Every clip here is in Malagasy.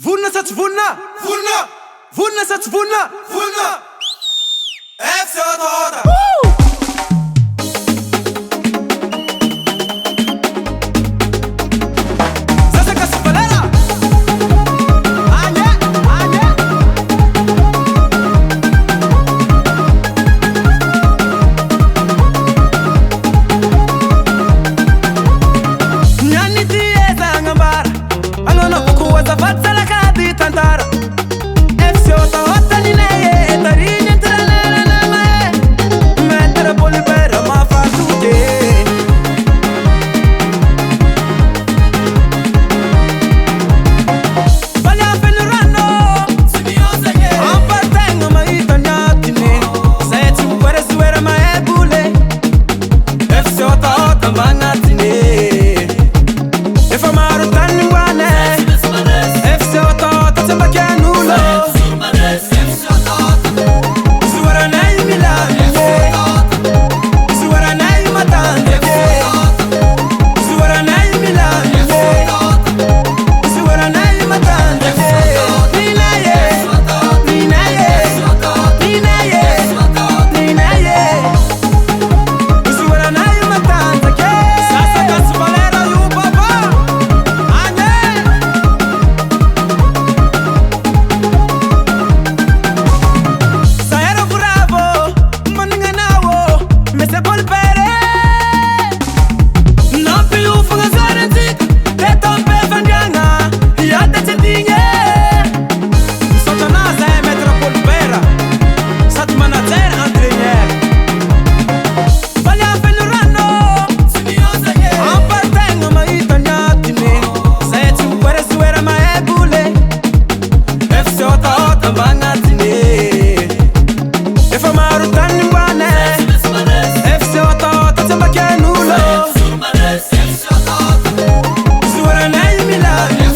Vunna sa tsy vunna, vunna, vunna sa tsy vunna, vunna. FC Otaota. Sasaka sy Valera. Anye, anye. Nyani tieza ngambara, angona kukuwa za fatsala kadi tantara. FC Otaota ni neye, tarini entranera na mae. Mettere polibera ma fa tutte. Vaglia penurano, simiosa che appartengo ma italiatine. Se ci vuole suera ma è bule. FC Otaota mangatine. E fa maro tanni guane. FC Otaota sembra che è nulla. Suora nei Milano, suora nei Matante, suora nei Milano, suora nei Matante. Ninaye, ninaye, ninaye, ninaye. Suora nei Matante. Sasaka sy Valera io papà. Ane. Sa ero bravo, ma ninganavo, me se polpere. Non più fugazare zik, e tombe fandiana, iate cedinge. Sotto nasa e metro polpera, settimana zero antriniere. Vaglia penurano, simiosa che appartengo ma italiatine. Se ci vuole suera ma è bule. FC Otaota mangatine. E fa maro tanni guane. FC Otaota sembra che è nulla. Suora nei Milano,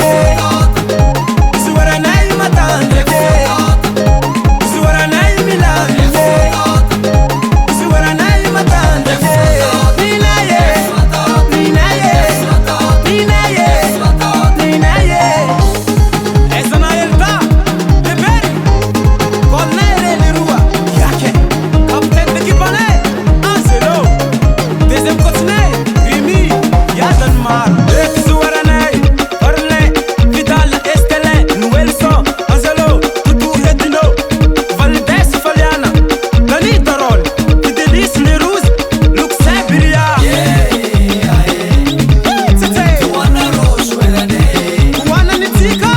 suora nei Matante, suora nei Milano, suora nei Matante. Ninaye, ninaye, ninaye, ninaye. E sono realtà, è vero. Colnere le rua, yake. Captain de Kipane, Anselo. Deuxième continent, Rimi, Yadan Mar. Suara nei, Orle, Vidal, Estelle, Nuelson, Anselo, Tutu Edino, Valdez, Faliana, Dani Tarol, Fidelis, Leruz, Luxe, Biria. Tete, Kuana Nitika.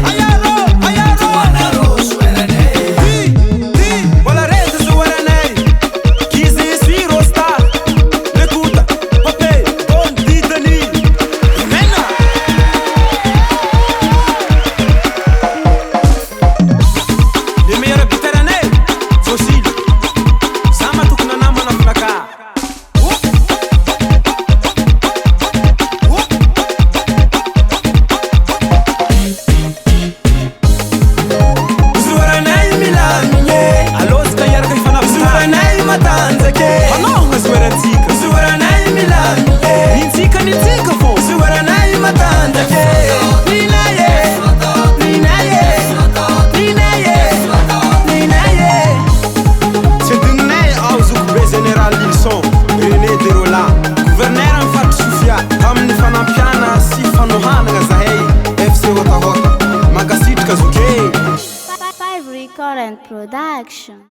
Ayaro, ayaro. Wala rete suara nei. Kizi Siro Star. Lekuta, Pape, Don Ditani. Mena. Le meilleur Méditerranée, Fossil. Sama tukuna na mana flaka. Suora nei Milano, allo scagliar che fanno suora nei Matante che ma no, ma suora antica. Suora nei Milano, ninzika fo. Suora nei Matante che ninaye, ninaye, ninaye, ninaye. Se dinne auzuk be general Nilsson, René de Roland. Gouverneur en fat Sofia, tam ni fana piana si fano hana zahei. FC Otaota, magasit kazuke. Five Record and Production.